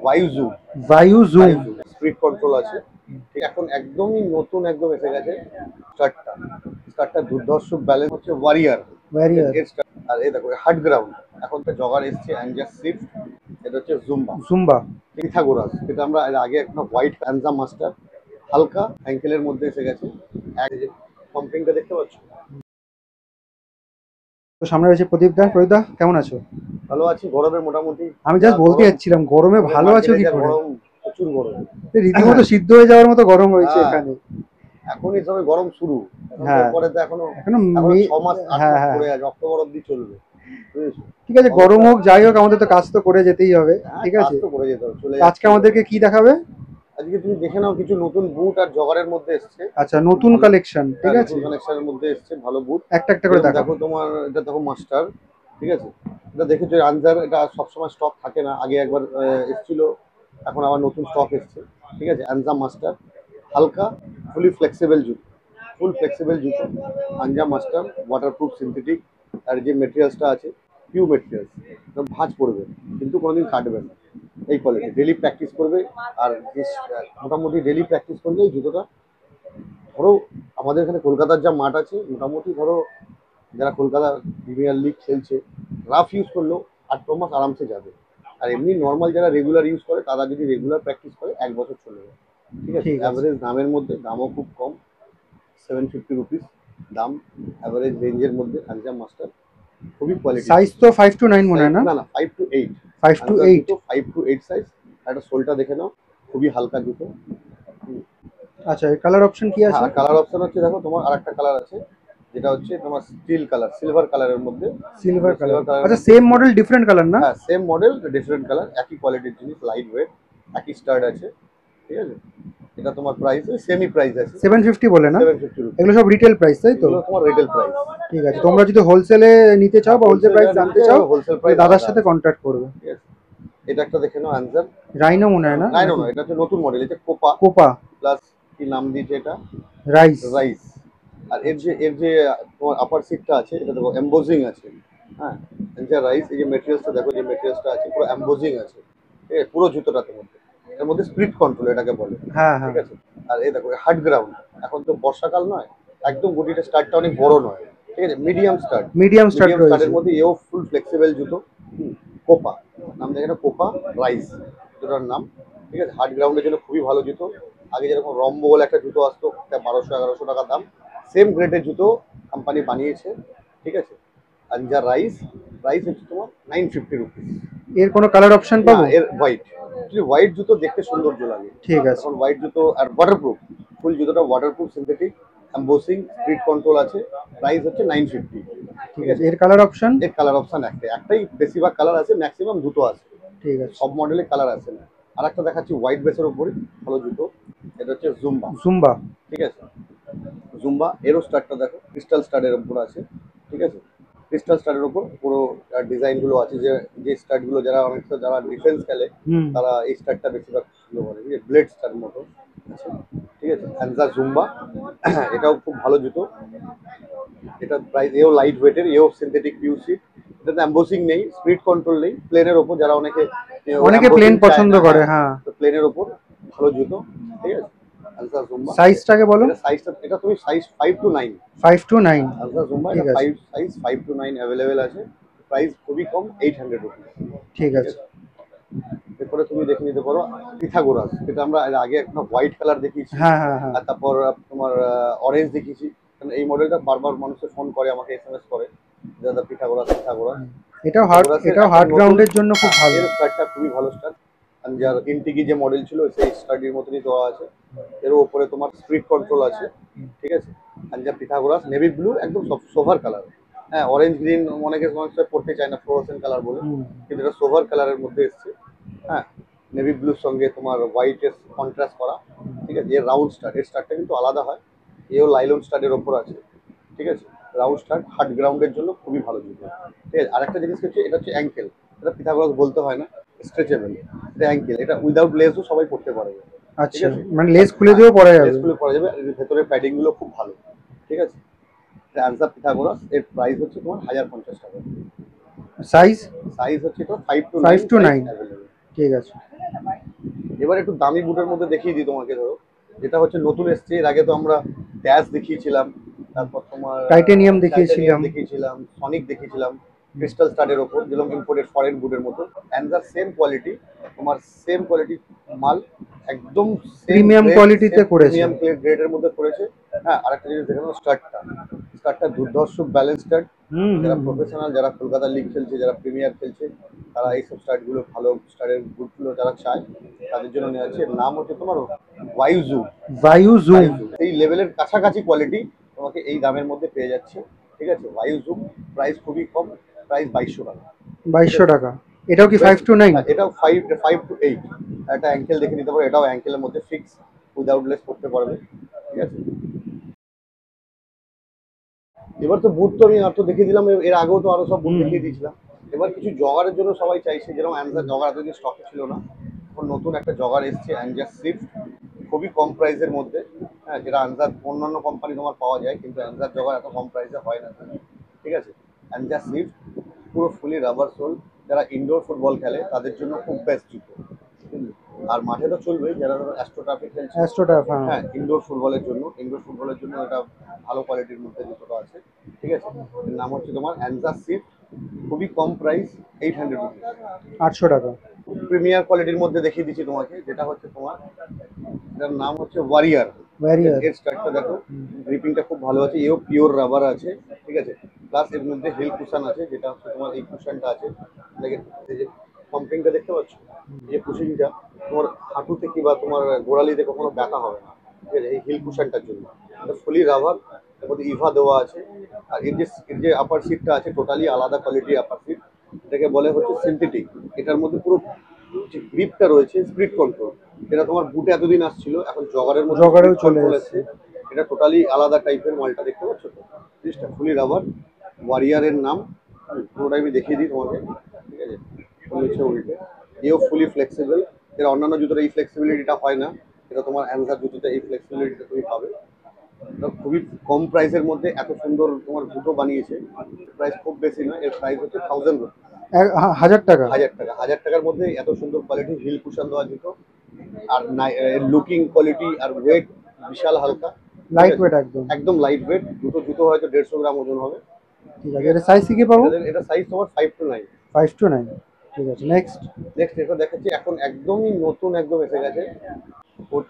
ভাইজু ভাইজু speed control আছে। ঠিক, এখন একদমই নতুন একদম এসে গেছে স্টার্টটা। স্টার্টটা দুর্ধর্ষ ব্যালেন্স হচ্ছে ওয়ারিয়ার। ওয়ারিয়ার এর start- আর এই দেখো হার্ড গ্রাউন্ড, এখন তো জগার এসছে অ্যাঞ্জার সিফট, এটা হচ্ছে জুম্বা। জুম্বা। পিথাগোরাস, এটা আমরা এর আগে একটা হোয়াইট প্যানজা মাস্টার, হালকা অ্যাঙ্কেলের মধ্যে এসে গেছে। পাম্পিংটা দেখতে পাচ্ছ? তো সামনে রয়েছে প্রদীপ দা। প্রদীপ দা কেমন আছো? ভালো আছি, গরমে মোটামুটি। আমি যা জাস্ট বলতে গরম, যাচ্ছিলাম গরমে ভালো আছো মার্কেটে কি যা করে? গরম, প্রচুর গরম। রীতিমতো সিদ্ধ হয়ে যাওয়ার মতো গরম রয়েছে হ্যাঁ, এখানে। এখনই সবে গরম শুরু, হ্যাঁ, তারপরে তো এখনো এখনো এখনো মে। 6 মাস 8 হ্যাঁ মাস হ্যাঁ, পড়ে আছে, অক্টোবর অব্দি চলবে, বুঝেছো? ঠিক আছে, গরম অবস্থা, হোক যাই হোক আমাদের তো কাজ তো করে যেতেই হবে। হ্যাঁ ঠিক কাজ আছে, তো করে যেতে হবে, চলে তো আজকে যাচ্ছে যখন। আমাদেরকে কি দেখাবে? আজকে তুমি দেখে নাও, কিছু নতুন বুট আর জগারের মধ্যে এসছে, আচ্ছা, খুব নতুন ভালো। কালেকশন, ঠিক হ্যাঁ, আছে, নতুন কালেকশনের মধ্যে এসছে ভালো বুট। একটা একটা করে যেরকম দেখাও। দেখো, তোমার এটা দেখো মাস্টার, ঠিক আছে? এটা দেখেছো আনজার, এটা সবসময় স্টক থাকে না, আগে একবার এসছিল, এখন আবার নতুন স্টক এসছে। ঠিক আছে, আনজা মাস্টার, হালকা ফুলি ফ্লেক্সিবল জুতো, ফুল ফ্লেক্সিবল জুতো, আনজা মাস্টার, ওয়াটারপ্রুফ সিনথেটিক। আর যে মেটেরিয়ালসটা আছে পিউ মেটেরিয়ালস, ভাঁজ পড়বে কিন্তু কোনোদিন কাটবে না, এই কোয়ালিটি। ডেলি প্র্যাকটিস করবে, আর মোটামুটি ডেলি প্র্যাকটিস করলে এই জুতোটা, ধরো আমাদের এখানে কলকাতার যা মাঠ আছে, মোটামুটি ধরো যারা কলকাতা প্রিমিয়ার লিগ খেলছে, রাফ ইউজ করলেও 8 মাস আরামসে যাবে। আর এমনি নর্মাল যারা রেগুলার ইউজ করে, তারা যদি রেগুলার প্র্যাকটিস করে 1 বছর চলে যাবে। ঠিক আছে, ঠিক আছে। অ্যাভারেজ দামের মধ্যে, দামও খুব কম, 750 রুপিস দাম, অ্যাভারেজ রেঞ্জের মধ্যে আনজা মাস্টার, খুবই কোয়ালিটি। সাইজ তো 5 to 9 মনে হয় না? না না, 5 to 8, 5 to 8। জুতো 5 to 8 সাইজ। একটা সোলটা দেখে নাও, খুবই হালকা জুতো। আচ্ছা, এর কালার অপশন কি হ্যাঁ, আছে? আর কালার অপশন হচ্ছে, দেখো তোমার আর একটা কালার আছে, যেটা হচ্ছে তোমার স্টিল কালার, সিলভার কালারের মধ্যে। Silver colour. সিলভার কালারের আচ্ছা, মধ্যে, সেম মডেল ডিফারেন্ট কালার না? হ্যাঁ সেম মডেল ডিফারেন্ট কালার, একই কোয়ালিটির জিনিস, লাইট ওয়েট, একই স্টার্ট আছে। ঠিক আছে, এটা তোমার প্রাইস ওই সেমি প্রাইস আছে, 750 বলে না? 750 রুপিস। এগুলো সব রিটেল প্রাইস তাই তো? এগুলো তোমার রিটেল প্রাইস। ঠিক আছে, তোমরা যদি হোলসেলে নিতে চাও বা হোলসেল প্রাইস জানতে চাও, হোলসেল তাহলে প্রাইস দাদার আলাদা সাথে আছে। কন্ট্যাক্ট করবে। ঠিক আছে, এটা একটা দেখে নাও অ্যান্সার। রাইনো মনে হয় না না না নাকি? না, এটা হচ্ছে নতুন মডেল, এটা কোপা কোপা প্লাস, কি নাম দিয়েছে এটা, রাইস। রাইস। আর আচ্ছা, এর যে তোমার আপার সিটটা আছে, এটা দেখো এমবোজিং আছে। হ্যাঁ, এর যে রাইস, এই যে মেটেরিয়ালসটা দেখো, যে মেটেরিয়ালসটা আছে পুরো এমবোজিং আছে, ঠিক আছে, পুরো জুতোটাতে মধ্যে। এর মধ্যে স্প্লিট কন্ট্রোল এটাকে বলে। হ্যাঁ ঠিক হ্যাঁ, আছে, আর এই দেখো হার্ড গ্রাউন্ড, এখন তো বর্ষাকাল নয়, একদম গুটিটা স্টার্টটা অনেক বড় নয়, ঠিক আছে, medium start. Medium start medium রয়েছে। স্টার্টের মধ্যে এও ফুল ফ্লেক্সিবল জুতো। কোপা, নাম দেখে না, কোপা রাইস জুতোটার নাম। ঠিক আছে, হার্ড গ্রাউন্ডের জন্য খুবই ভালো জুতো। আগে যেরকম রম্বো বলে একটা জুতো আসতো, 1200-1100 টাকা দাম, সেম গ্রেডের জুতো কোম্পানি বানিয়েছে। ঠিক আছে, আর যা রাইস, রাইস হচ্ছে তোমার 950 রুপিস। এর কোনো কালার অপশন না, পাবো? এর হোয়াইট, হোয়াইট জুতো দেখতে সৌন্দর্য লাগে। ঠিক আছে, এখন হোয়াইট জুতো আর ওয়াটারপ্রুফ, ফুল জুতোটা ওয়াটারপ্রুফ সিনথেটিক, এমবোসিং, স্পিড কন্ট্রোল আছে। প্রাইস হচ্ছে 950। ঠিক ঠিক আছে। আছে, এর কালার অপশন? এর কালার অপশন একটাই, বেশিরভাগ কালার আছে, ম্যাক্সিমাম দুটো আছে, ঠিক আছে। সব মডেলে কালার আছে না। আর একটা দেখাচ্ছি হোয়াইট বেসের উপরে ভালো জুতো, এটা হচ্ছে জুম্বা। জুম্বা। ঠিক আছে, জুম্বা এরও স্টার্টটা দেখো, ক্রিস্টাল স্টারের উপর আছে। ঠিক আছে, ক্রিস্টাল স্টারের উপর পুরো ডিজাইনগুলো আছে, যে যে স্টার্টগুলো যারা অনেকটা যারা ডিফেন্স খেলে, হুম। তারা এই স্টার্টটা বেশিরভাগ পছন্দ করে, ঠিক আছে, ব্লেড স্টার মতো আছে। ঠিক আছে, অ্যান্সার জুম্বা, এটাও খুব ভালো জুতো। এটা প্রাইস, এও লাইট ওয়েটের, এও সিনথেটিক পিউসি। এটাতে অ্যাম্বোসিং নেই, স্পিড কন্ট্রোল নেই, প্লেনের ওপর যারা অনেকে অনেকে প্লেন অ্যাম্বোসিং চায় পছন্দ না, করে, হ্যাঁ, হ্যাঁ। তো প্লেনের ওপর ভালো জুতো। ঠিক আছে, আলট্রা জুম্বা। সাইজটাকে বলো। এটা সাইজটা, এটা তুমি size 5 to 9, 5 to 9। Ultra Zumba, ঠিক এটা আছে, সাইজ 5 to 9 অ্যাভেলেবেল আছে। প্রাইস খুবই কম, 800 রুপিস। ঠিক ঠিক আছে। আছে, এরপরে তুমি দেখে নিতে পারো পিথাগোরাস, এটা আমরা এর আগে একটা হোয়াইট কালার দেখিয়েছি, হ্যাঁ হ্যাঁ হ্যাঁ। আর তারপর তোমার অরেঞ্জ দেখিয়েছি। কারণ এই মডেলটা বারবার মানুষে ফোন করে, আমাকে এসএমএস করে, দাদা পিথাগোরাস পিথাগোরাস। হুম। এটাও হার্ড, পিথাগোরাসের এটাও একটা হার্ড নতুন, গ্রাউন্ডের জন্য খুব ভালো। এর স্টার্টটা খুবই ভালো স্টার্ট। যার ইনটিকি যে মডেল ছিল, সেই স্টার্টির মতনই দেওয়া আছে। এর উপরে তোমার স্পিড কন্ট্রোল আছে। ঠিক আছে, আর যা পিথাগোরাস নেভি ব্লু, একদম সোভার কালার। হ্যাঁ, অরেঞ্জ গ্রিন অনেকে মানুষরা পড়তে চায় না, ফ্লোরোসেন্ট কালার বলে, হুম। কিন্তু এটা সোভার কালারের মধ্যে এসছে। হ্যাঁ, নেভি ব্লুর সঙ্গে তোমার হোয়াইটের কন্ট্রাস্ট করা। ঠিক আছে, এর রাউন্ড স্টার্ট, এর স্টার্টটা কিন্তু আলাদা হয়, এও লাইলন স্টার্টের ওপর আছে। ঠিক আছে, রাউন্ড স্টার্ট, হার্ড গ্রাউন্ডের জন্য খুবই ভালো জুতো। ঠিক আছে, আরেকটা জিনিস হচ্ছে, এটা হচ্ছে অ্যাঙ্কেল, এটা পিথাগোরাস বলতে হয় না, স্ট্রেচেবল। এটা অ্যাঙ্কেল, এটা উইদাউট লেসও সবাই পড়তে পারবে। ঠিক আচ্ছা, আছে, মানে লেস খুলে দিয়েও পরা যাবে? লেস গুলো পরা যাবে, আর এর ভেতরে প্যাডিং গুলো খুব ভালো। ঠিক আছে, এটা আনসার পিথাগোরাস, এর প্রাইস হচ্ছে তোমার 1050 টাকা। সাইজ? সাইজ হচ্ছে তো 5 to 9 5 to সাইজ 9 অ্যাভেলেবেল। ঠিক আছে। এবার একটু দামি বুটের মধ্যে দেখিয়ে দিই তোমাকে। ধরো যেটা হচ্ছে নতুন এসছে, এর আগে তো আমরা ড্যাশ দেখিয়েছিলাম, তারপর তোমার টাইটেনিয়াম টাইটানিয়াম দেখিয়েছিলাম। দেখিয়েছিলাম, সনিক দেখিয়েছিলাম, ক্রিস্টাল স্টাডের ওপর, যেরকম ইম্পোর্টেড ফরেন বুটের মতো। অ্যান্ড দ্য সেম কোয়ালিটি, তোমার সেম কোয়ালিটি মাল, একদম সেম প্রিমিয়াম গ্রেড, কোয়ালিটিতে সেম করেছে। প্রিমিয়াম গ্রেডের মধ্যে করেছে। হ্যাঁ, আরেকটা জিনিস দেখে নাও, স্টার্টটা দুর্ধর্ষ ব্যালেন্স স্টার্ট। হুম যারা হুম হুম। প্রফেশনাল, যারা কলকাতা লিগ খেলছে, যারা প্রিমিয়ার খেলছে, তারা এইসব স্টার্টগুলো, ভালো স্টারের বুটগুলো যারা চায়, তাদের জন্য নেওয়া হচ্ছে। এর নাম হচ্ছে তোমার ওয়াইজু। বায়ু জুম। ওয়াইজু এই লেভেলের কাছাকাছি কোয়ালিটি তোমাকে এই দামের মধ্যে পেয়ে যাচ্ছে। ঠিক আছে, ওয়াইজু প্রাইস খুবই কম, প্রাইস 2200 টাকা। ঠিক 2200 আছে, টাকা। এটাও কি 5 to 9? এটাও 5 to 8। একটা অ্যাঙ্কেল দেখে নিতে পারো, এটাও অ্যাঙ্কেলের মধ্যে ফিক্স, উইদাউট লেস করতে পারবে। ঠিক আছে, এবার তো বুট তো আমি আর তো দেখিয়ে দিলাম, এর আগেও তো আরো সব বুট হুম। দেখিয়ে দিয়েছিলাম। এবার কিছু জগারের জন্য সবাই চাইছে, যেরকম অ্যানজার জগার এতদিন স্টকে ছিল না, এখন নতুন একটা জগার এসছে অ্যানজার সুইফট, খুবই কম প্রাইসের মধ্যে। হ্যাঁ, যেটা অ্যানজার অন্যান্য কোম্পানি তোমার পাওয়া যায়, কিন্তু অ্যানজার জগার এত কম প্রাইসে হয় না। ঠিক আছে, অ্যানজার সুইফট পুরো ফুলি রাবার সোল, যারা ইনডোর ফুটবল খেলে তাদের জন্য খুব বেস্ট জুতো। আর মাঠে তো চলবেই, যারা ধরো অ্যাস্ট্রোটাফে খেলছে। অ্যাস্ট্রোটাফ, হ্যাঁ। হ্যাঁ, ইনডোর ফুটবলের জন্য এটা ভালো কোয়ালিটির মধ্যে জুতোটা আছে। ঠিক আছে, এর নাম হচ্ছে তোমার অ্যানজার সিফট, খুবই কম প্রাইস, 800 রুপিস। 800 টাকা। প্রিমিয়ার কোয়ালিটির মধ্যে দেখিয়ে দিচ্ছি তোমাকে, যেটা হচ্ছে তোমার, এটার নাম হচ্ছে ওয়ারিয়ার। ওয়ারিয়ার। এর স্টার্টটা দেখো, গ্রিপিংটা খুব ভালো আছে, এও পিওর রাবার আছে। ঠিক আছে, প্লাস এর মধ্যে হিল কুশন আছে, যেটা হচ্ছে তোমার এই কুশনটা আছে, এই যে পাম্পিংটা দেখতে পাচ্ছ, এই কুশনটা তোমার হাঁটুতে কিংবা তোমার গোড়ালিতে কখনো ব্যথা হবে না। ঠিক আছে, এই হিল কুশনটার জন্য এটা ফুলি রাবার, এর মধ্যে ইভা দেওয়া আছে। আর এর যে আপার সিটটা আছে, টোটালি আলাদা কোয়ালিটির আপার সিট, এটাকে বলে হচ্ছে সিনথেটিক। এটার মধ্যে পুরো যে গ্রিপটা রয়েছে, স্পিড কন্ট্রোল, এটা তোমার বুটে এতদিন আসছিল, এখন জগারের মধ্যে জগারেও চলে কন্ট্রোল এসেছে। এসছে। এটা টোটালি আলাদা টাইপের মালটা, দেখতে পাচ্ছ তো, জিনিসটা ফুলি রাবার, ওয়ারিয়ারের নাম। পুরোটাই আমি দেখিয়ে দিই তোমাকে। ঠিক আছে, হচ্ছে উল্টে, এও ফুলি ফ্লেক্সিবল। এর অন্যান্য জুতোর এই ফ্লেক্সিবিলিটিটা হয় না, এটা তোমার অ্যানসার জুতোতে এই ফ্লেক্সিবিলিটিটা তুমি পাবে। এটা খুবই কম প্রাইসের মধ্যে এত সুন্দর তোমার জুতো বানিয়েছে। প্রাইস খুব বেশি নয়, এর প্রাইস হচ্ছে 1000 রুপি। 1000 টাকা। 1000 টাকা, 1000 টাকার মধ্যে এত সুন্দর কোয়ালিটি হিল কুশন দেওয়া জুতো। আর লুকিং কোয়ালিটি আর ওয়েট বিশাল হালকা। লাইট ওয়েট একদম। একদম লাইট ওয়েট, দুটো জুতো হয়তো 150 গ্রাম ওজন হবে। ঠিক আছে, এটা সাইজ কি পাবো? এটা সাইজ তোমার 5 to 9। 5 to 9। ঠিক আছে, নেক্সট। নেক্সট এটা দেখাচ্ছি, এখন একদমই নতুন একদম এসে গেছে,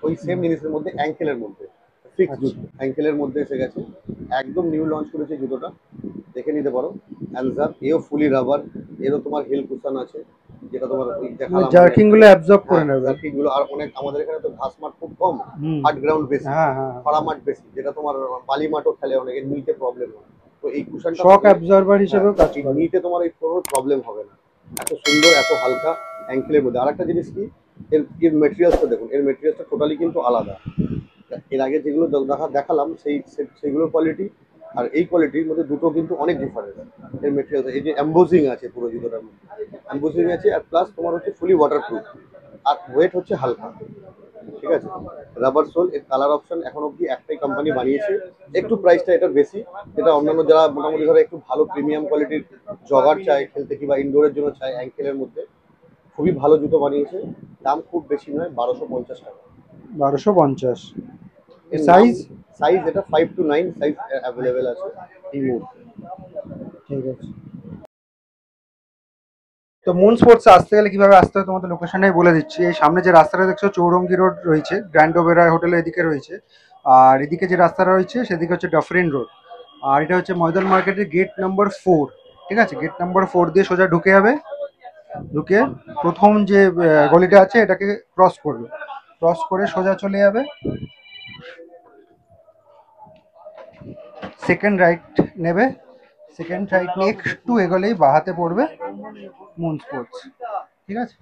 ওই সেম জিনিসের মধ্যে, অ্যাঙ্কেলের মধ্যে ফিক্স আচ্ছা। জুতো, অ্যাঙ্কেলের মধ্যে এসে গেছে, একদম নিউ লঞ্চ করেছে জুতোটা, দেখে নিতে পারো। অ্যানসার, এও ফুলি রাবার, এরও তোমার হিল কুশন আছে, যেটা তোমার ওই দেখালাম জার্কিং গুলো অ্যাবজর্ব করে নেবে। জার্কিং গুলো। আর অনেক আমাদের এখানে তো ঘাস মাঠ খুব কম, হুম। হার্ড গ্রাউন্ড বেশি, হ্যাঁ হ্যাঁ। খরা মাঠ বেশি, যেটা তোমার বালি মাঠও খেলে অনেকে, নিতে প্রবলেম হয়। তো এই কুশনটা শক অ্যাবজর্বার হিসেবেও কাজ করে। নিতে তোমার এই কোনো প্রবলেম হবে না, এত সুন্দর, এত হালকা অ্যাঙ্কেলের মধ্যে। আরেকটা জিনিস কি, এর মেটেরিয়ালসটা দেখুন, এর মেটেরিয়ালসটা টোটালি কিন্তু আলাদা। এর আগে যেগুলো দেখালাম সেইগুলোর কোয়ালিটি আর এই কোয়ালিটির মধ্যে দুটো কিন্তু অনেক ডিফারেন্স। এর মেটেরিয়াল, এই যে এমবোজিং আছে পুরো জুতোটার মধ্যে, এমবোজিং আছে, আর প্লাস তোমার হচ্ছে ফুলি ওয়াটারপ্রুফ, আর ওয়েট হচ্ছে হালকা। ঠিক আছে, রাবার সোল। এর কালার অপশন এখন অব্দি একটাই কোম্পানি বানিয়েছে, একটু প্রাইসটা এটার বেশি। যেটা অন্যান্য যারা মোটামুটি ধরো একটু ভালো প্রিমিয়াম কোয়ালিটির জগার চায় খেলতে, কিংবা ইনডোরের জন্য চায় অ্যাঙ্কেলের মধ্যে, খুবই ভালো জুতো বানিয়েছে। দাম খুব বেশি নয়, 1250 টাকা। 1250। এর সাইজ? সাইজ এটা 5 to 9 সাইজ অ্যাভেলেবেল আছে এই মুহূর্তে। ঠিক আছে। তো মুন স্পোর্টস আসতে গেলে কিভাবে আসতে হয় তোমাদের লোকেশনটাই বলে দিচ্ছি। এই সামনে যে রাস্তাটা দেখছো, চৌরঙ্গি রোড রয়েছে, গ্র্যান্ড ওবেরয় হোটেলের এদিকে রয়েছে। আর এদিকে যে রাস্তাটা রয়েছে সেদিকে হচ্ছে ডাফরিন রোড। আর এটা হচ্ছে ময়দান মার্কেটের গেট নাম্বার 4। ঠিক আছে, গেট নাম্বার 4 দিয়ে সোজা ঢুকে যাবে। ঢুকে প্রথম যে গলিটা আছে এটাকে ক্রস করবে, ক্রস করে সোজা চলে যাবে, সেকেন্ড রাইট নেবে, সেকেন্ড রাইট নিয়ে একটু এগোলেই বাহাতে পড়বে মুন স্পোর্টস। ঠিক আছে।